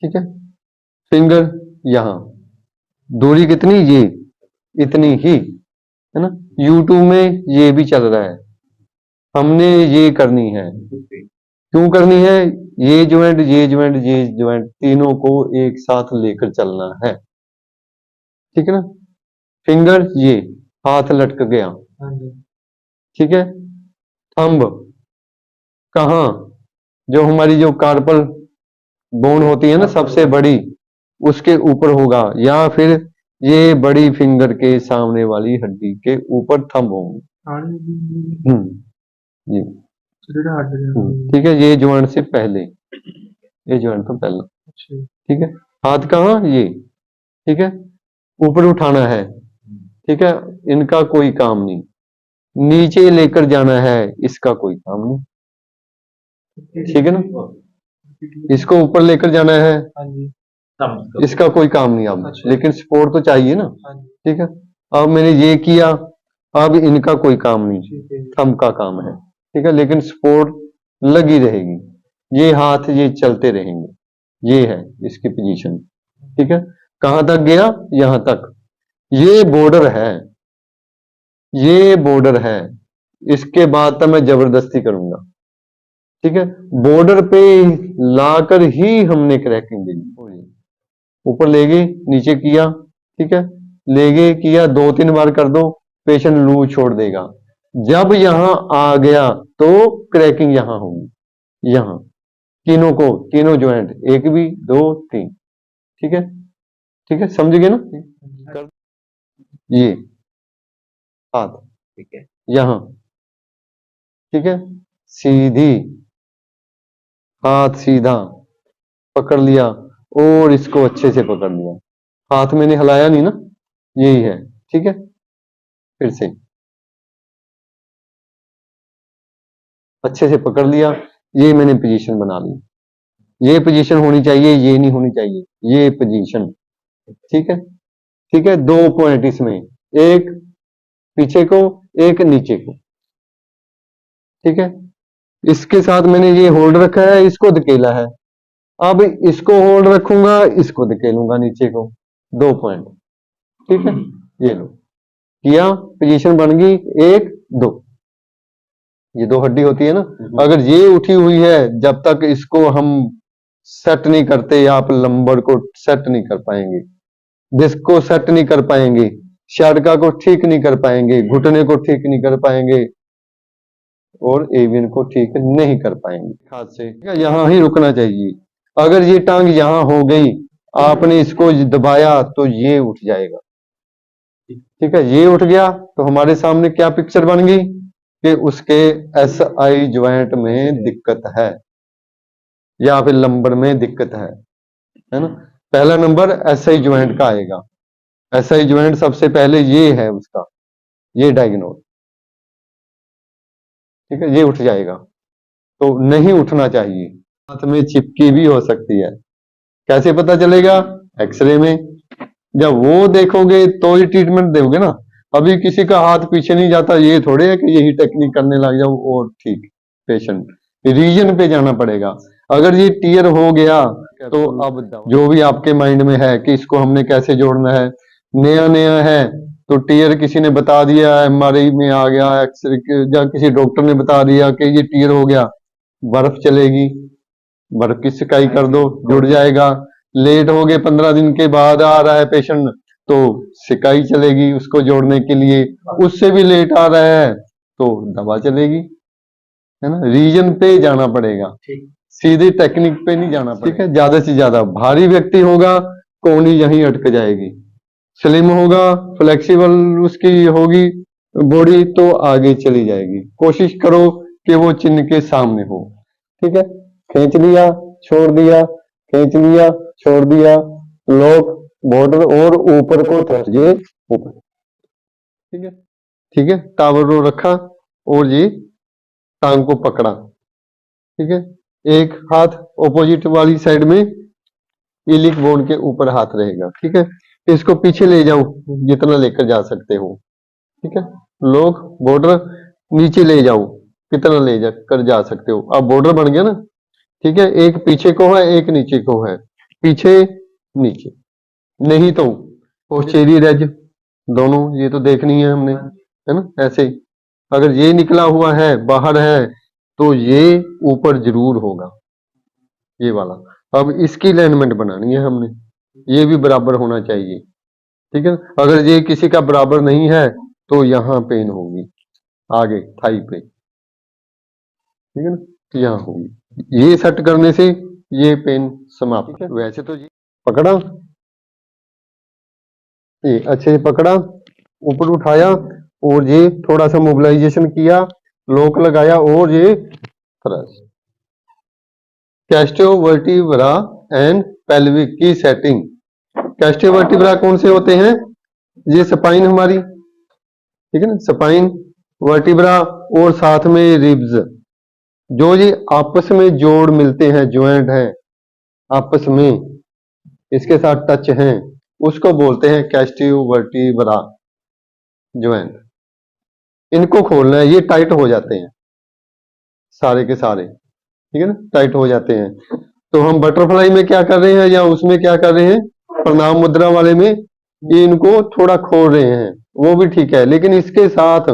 ठीक है, फिंगर यहाँ, दूरी कितनी, ये इतनी ही, है ना। YouTube में ये भी चल रहा है, हमने ये करनी है। क्यों करनी है? ये ज्वाइंट, ये ज्वाइंट, ये ज्वाइंट, तीनों को एक साथ लेकर चलना है, ठीक है ना। फिंगर ये, हाथ लटक गया, ठीक है। थंब कहाँ, जो हमारी जो कार्पल बोन होती है ना सबसे बड़ी, उसके ऊपर होगा, या फिर ये बड़ी फिंगर के सामने वाली हड्डी के ऊपर थंब होंगे। ये ठीक है, ये ज्वाइंट से पहले, ये ज्वाइंट तो पहला, ठीक है। हाथ कहाँ, ये, ठीक है, ऊपर उठाना है, ठीक है, इनका कोई काम नहीं। नीचे लेकर जाना है, इसका कोई काम नहीं, ठीक है ना। इसको ऊपर लेकर जाना है, इसका कोई काम नहीं अब, लेकिन सपोर्ट तो चाहिए ना, ठीक है। अब मैंने ये किया, अब इनका कोई काम नहीं, थंब का काम है, ठीक है, लेकिन सपोर्ट लगी रहेगी, ये हाथ ये चलते रहेंगे, ये है इसकी पोजीशन, ठीक है। कहां तक गया, यहां तक, ये बॉर्डर है, ये बॉर्डर है, इसके बाद तो मैं जबरदस्ती करूंगा, ठीक है। बॉर्डर पे लाकर ही हमने क्रैकिंग देनी, ऊपर ले गई, नीचे किया, ठीक है, ले गए, किया, 2-3 बार कर दो, पेशेंट लूज छोड़ देगा। जब यहां आ गया तो क्रैकिंग यहां होगी, यहां तीनों को, तीनों ज्वाइंट, 1 भी 2 3, ठीक है, ठीक है, समझ गए ना। ये हाथ, ठीक है, यहां, ठीक है, सीधी, हाथ सीधा पकड़ लिया, और इसको अच्छे से पकड़ लिया, हाथ मैंने हिलाया नहीं ना, यही है, ठीक है। फिर से अच्छे से पकड़ लिया, ये मैंने पोजीशन बना ली, ये पोजीशन होनी चाहिए, ये नहीं होनी चाहिए, ये पोजीशन, ठीक है, ठीक है। 2 पॉइंट इसमें, एक पीछे को, एक नीचे को, ठीक है। इसके साथ मैंने ये होल्ड रखा है, इसको धकेला है, अब इसको होल्ड रखूंगा, इसको धकेलूंगा नीचे को, 2 पॉइंट, ठीक है। ये लो, किया, पोजीशन बन गई, 1 2, ये 2 हड्डी होती है ना, अगर ये उठी हुई है, जब तक इसको हम सेट नहीं करते, या आप लंबर को सेट नहीं कर पाएंगे, डिस्क को सेट नहीं कर पाएंगे, शाड़का को ठीक नहीं कर पाएंगे, घुटने को ठीक नहीं कर पाएंगे, और एवियन को ठीक नहीं कर पाएंगे हाथ से, यहां ही रुकना चाहिए। अगर ये टांग यहां हो गई, आपने इसको दबाया तो ये उठ जाएगा, ठीक है। ये उठ गया तो हमारे सामने क्या पिक्चर बन गई कि उसके SI ज्वाइंट में दिक्कत है, या फिर लंबर में दिक्कत है ना। पहला नंबर SI ज्वाइंट का आएगा, SI ज्वाइंट सबसे पहले ये है उसका, ये डायग्नोज, ठीक है, ये उठ जाएगा, तो नहीं उठना चाहिए। हाथ में चिपकी भी हो सकती है, कैसे पता चलेगा? एक्सरे में, जब वो देखोगे तो ही ट्रीटमेंट दोगे ना। अभी किसी का हाथ पीछे नहीं जाता, ये थोड़े है कि यही टेक्निक करने लग जाओ और ठीक, पेशेंट रीजन पे जाना पड़ेगा। अगर ये टीयर हो गया तो अब जो भी आपके माइंड में है कि इसको हमने कैसे जोड़ना है, नया नया है तो टीयर किसी ने बता दिया, MRI में आ गया, एक्सरे या किसी डॉक्टर ने बता दिया कि ये टीयर हो गया, बर्फ चलेगी, बर्फ की सिकाई कर दो, जुड़ जाएगा। लेट हो गए, 15 दिन के बाद आ रहा है पेशेंट, तो सिकाई चलेगी उसको जोड़ने के लिए, उससे भी लेट आ रहा है तो दवा चलेगी, है ना। रीजन पे जाना पड़ेगा, सीधे टेक्निक पे नहीं जाना पड़ेगा, ठीक है। ज्यादा से ज्यादा भारी व्यक्ति होगा, कोहनी यहीं अटक जाएगी, स्लिम होगा, फ्लेक्सिबल उसकी होगी बॉडी, तो आगे चली जाएगी। कोशिश करो कि वो चिन्ह के सामने हो, ठीक है। खींच लिया, छोड़ दिया, खींच लिया, छोड़ दिया, लॉक, बॉर्डर, और ऊपर को थ्रस्ट, ये ऊपर, ठीक है, ठीक है। टावर रो रखा और ये टांग को पकड़ा, ठीक है। एक हाथ ऑपोजिट वाली साइड में इलिक बोन के ऊपर हाथ रहेगा, ठीक है। इसको पीछे ले जाओ जितना लेकर जा सकते हो, ठीक है। लॉक, बॉर्डर, नीचे ले जाओ कितना ले जा कर जा सकते हो। अब बॉर्डर बन गया ना, ठीक है। एक पीछे को है, एक नीचे को है, पीछे नीचे, नहीं तो पोस्टीरियर एज, दोनों ये तो देखनी है हमने, है ना। ऐसे ही अगर ये निकला हुआ है बाहर है तो ये ऊपर जरूर होगा, ये वाला। अब इसकी अलाइनमेंट बनानी है हमने, ये भी बराबर होना चाहिए, ठीक है। अगर ये किसी का बराबर नहीं है तो यहाँ पेन होगी आगे थाई पे, ठीक है ना, तो यहाँ होगी। ये सेट करने से ये पेन समाप्त है। वैसे तो ये पकड़ा, ये अच्छे से पकड़ा, ऊपर उठाया और ये थोड़ा सा मोबिलाइजेशन किया, लॉक लगाया और ये थ्रस्ट। कैस्टियोवर्टिब्रा एंड पेल्विक की सेटिंग। कैस्टियोवर्टिब्रा कौन से होते हैं? ये स्पाइन हमारी, ठीक है ना, स्पाइन, वर्टिब्रा और साथ में रिब्स, जो ये आपस में जोड़ मिलते हैं, ज्वाइंट है आपस में, इसके साथ टच हैं, उसको बोलते हैं कैस्टियोवर्टिब्रा ज्वाइंट। इनको खोलना है, ये टाइट हो जाते हैं सारे के सारे, ठीक है ना, टाइट हो जाते हैं। तो हम बटरफ्लाई में क्या कर रहे हैं या उसमें क्या कर रहे हैं, प्रणाम मुद्रा वाले में, ये इनको थोड़ा खोल रहे हैं, वो भी ठीक है। लेकिन इसके साथ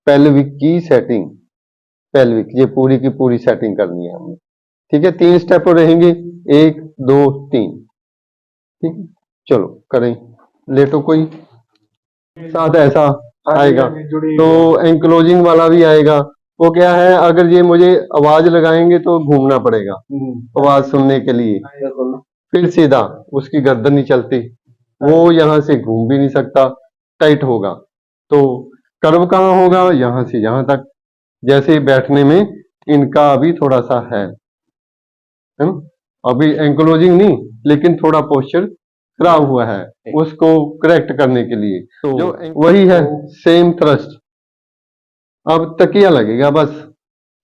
पेल्विक की सेटिंग, पेल्विक ये पूरी की पूरी सेटिंग करनी है हमें, ठीक है। 3 स्टेप रहेंगे, 1 2 3, ठीक है। चलो करें, लेटो कोई साथ ऐसा आएगा, तो एंक्लोजिंग वाला भी आएगा। वो क्या है, अगर ये मुझे आवाज लगाएंगे तो घूमना पड़ेगा आवाज सुनने के लिए, फिर सीधा उसकी गर्दन नहीं चलती, वो यहाँ से घूम भी नहीं सकता, टाइट होगा। तो कर्व कहाँ होगा, यहाँ से यहाँ तक, जैसे बैठने में इनका अभी थोड़ा सा है ना, अभी एंक्लोजिंग नहीं, लेकिन थोड़ा पोस्चर खराब हुआ है, उसको करेक्ट करने के लिए तो जो वही है सेम थ्रस्ट। अब तकिया लगेगा बस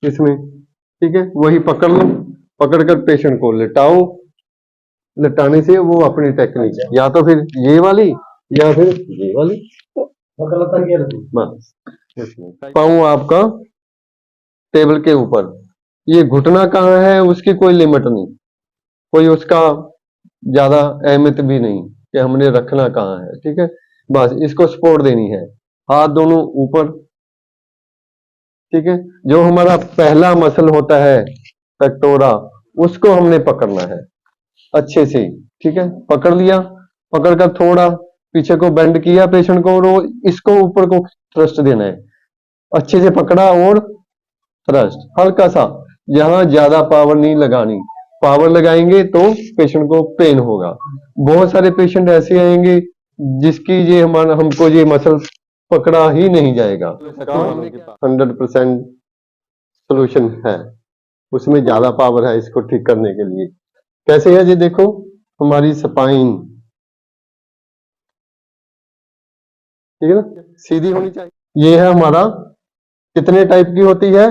इसमें, ठीक है। वही पकड़ लो, पकड़कर पेशेंट को लिटाओ, लिटाने से वो अपनी टेक्निक, या तो फिर ये वाली या फिर ये वाली, बस। पाऊं आपका टेबल के ऊपर, ये घुटना कहाँ है उसकी कोई लिमिट नहीं, कोई उसका ज्यादा अहमियत भी नहीं कि हमने रखना कहाँ है, ठीक है। बस इसको सपोर्ट देनी है, हाथ दोनों ऊपर, ठीक है। जो हमारा पहला मसल होता है पेक्टोरा, उसको हमने पकड़ना है अच्छे से, ठीक है। पकड़ लिया, पकड़कर थोड़ा पीछे को बेंड किया पेशेंट को, और इसको ऊपर को थ्रस्ट देना है, अच्छे से पकड़ा और थ्रस्ट हल्का सा, यहां ज्यादा पावर नहीं लगानी, पावर लगाएंगे तो पेशेंट को पेन होगा। बहुत सारे पेशेंट ऐसे आएंगे जिसकी ये हमारा हमको ये मसल पकड़ा ही नहीं जाएगा। 100% सोल्यूशन है, उसमें ज्यादा पावर है इसको ठीक करने के लिए। कैसे है जी, देखो हमारी स्पाइन, ठीक है ना, सीधी होनी चाहिए। ये है हमारा, कितने टाइप की होती है,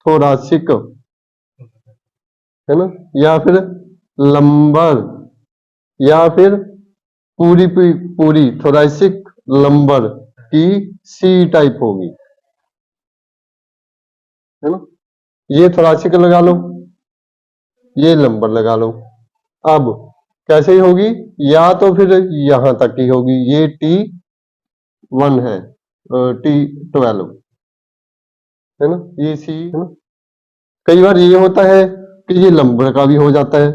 थोरासिक, है ना, या फिर लंबर, या फिर पूरी पूरी थोरासिक लंबर की सी टाइप होगी, है ना। ये थोरासिक लगा लो, ये लंबर लगा लो। अब कैसे होगी, या तो फिर यहां तक की होगी, ये T1 है, T12 है ना, ये सी है ना। कई बार ये होता है कि ये लंबर का भी हो जाता है,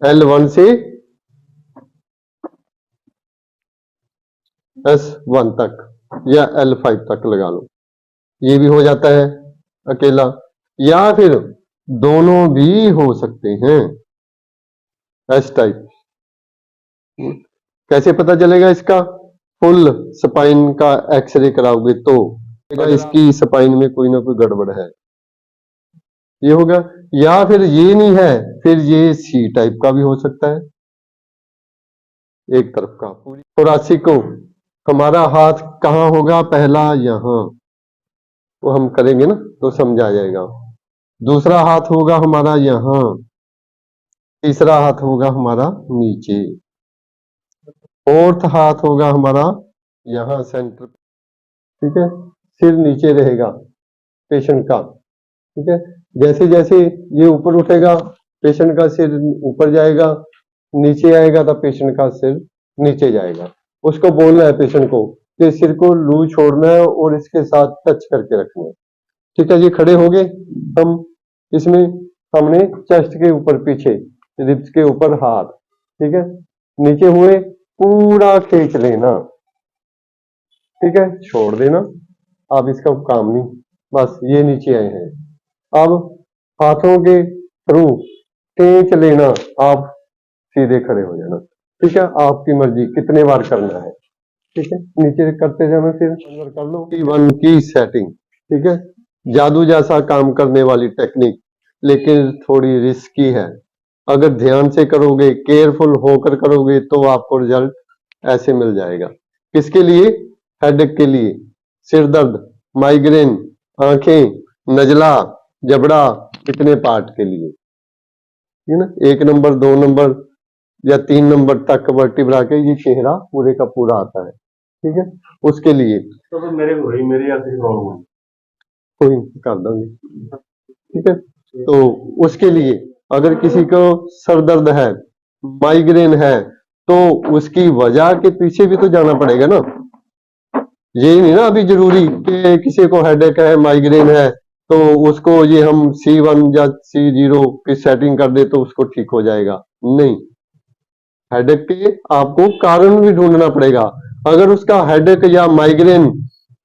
L1 से S1 तक या L5 तक लगा लो, ये भी हो जाता है अकेला, या फिर दोनों भी हो सकते हैं एस टाइप। कैसे पता चलेगा इसका, फुल स्पाइन का एक्सरे कराओगे तो इसकी स्पाइन में कोई ना कोई गड़बड़ है, ये होगा। या फिर ये नहीं है, फिर ये सी टाइप का भी हो सकता है, एक तरफ का। थोरासिक को हमारा हाथ कहाँ होगा, पहला यहाँ, वो हम करेंगे ना तो समझ आ जाएगा। दूसरा हाथ होगा हमारा यहाँ, तीसरा हाथ होगा हमारा नीचे, फोर्थ हाथ होगा हमारा यहाँ सेंटर, ठीक है। सिर नीचे रहेगा पेशेंट का, ठीक है। जैसे जैसे ये ऊपर उठेगा पेशेंट का सिर ऊपर जाएगा, नीचे आएगा तो पेशेंट का सिर नीचे जाएगा। उसको बोलना है पेशेंट को कि सिर को लूज छोड़ना है और इसके साथ टच करके रखना है। ठीक है जी, खड़े हो गए हम। इसमें हमने चेस्ट के ऊपर पीछे, रिब्स के ऊपर हाथ, ठीक है, नीचे हुए, पूरा खींच लेना, ठीक है, छोड़ देना। अब इसका काम नहीं, बस ये नीचे आए हैं। अब हाथों के थ्रू खींच लेना, आप सीधे खड़े हो जाना। ठीक है, आपकी मर्जी कितने बार करना है। ठीक है, नीचे करते जाना, फिर अंदर कर लो। वन की सेटिंग, ठीक है, जादू जैसा काम करने वाली टेक्निक, लेकिन थोड़ी रिस्की है। अगर ध्यान से करोगे, केयरफुल होकर करोगे तो आपको रिजल्ट ऐसे मिल जाएगा। किसके लिए? हेडेक के लिए, सिर दर्द, माइग्रेन, आंखें, नजला, जबड़ा, इतने पार्ट के लिए, है ना। 1 नंबर 2 नंबर या 3 नंबर तक वर्टिब्रा के ये चेहरा पूरे का पूरा आता है। ठीक है, उसके लिए तो मेरे या किसी प्रॉब्लम है, कोई कर देंगे। ठीक है, तो उसके लिए अगर किसी को सर दर्द है, माइग्रेन है, तो उसकी वजह के पीछे भी तो जाना पड़ेगा ना। ये नहीं ना अभी जरूरी कि किसी को हेडेक है, माइग्रेन है, तो उसको ये हम C1 या C0 की सेटिंग कर दे तो उसको ठीक हो जाएगा। नहीं, हेडेक के आपको कारण भी ढूंढना पड़ेगा। अगर उसका हेडेक या माइग्रेन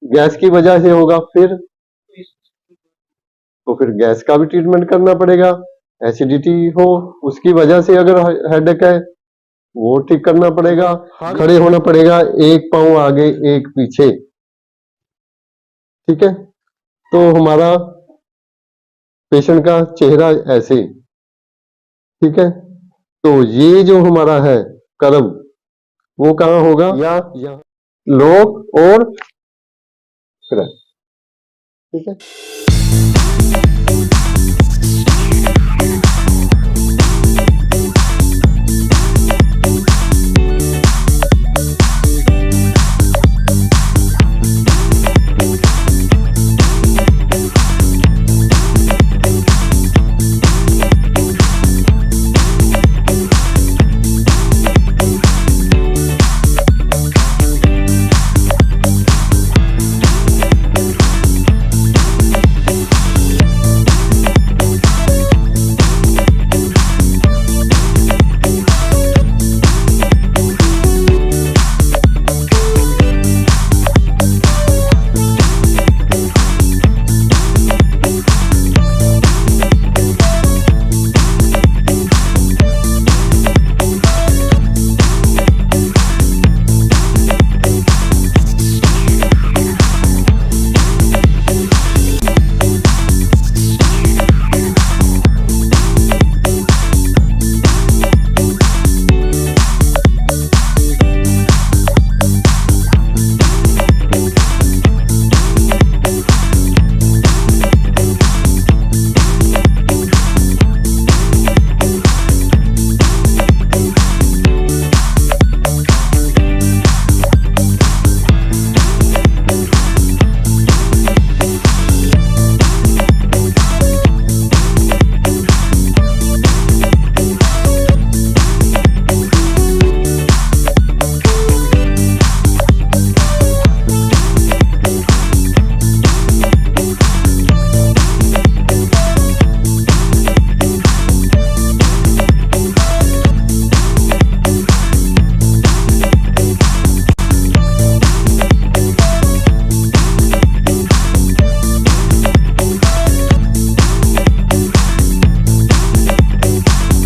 गैस की वजह से होगा, तो फिर गैस का भी ट्रीटमेंट करना पड़ेगा। एसिडिटी हो, उसकी वजह से अगर हेडेक है, वो ठीक करना पड़ेगा। खड़े होना पड़ेगा, एक पांव आगे एक पीछे। ठीक है, तो हमारा पेशेंट का चेहरा ऐसे, ठीक है, तो ये जो हमारा है कर्व, वो कहाँ होगा? या लोग और क्रैक। ठीक है।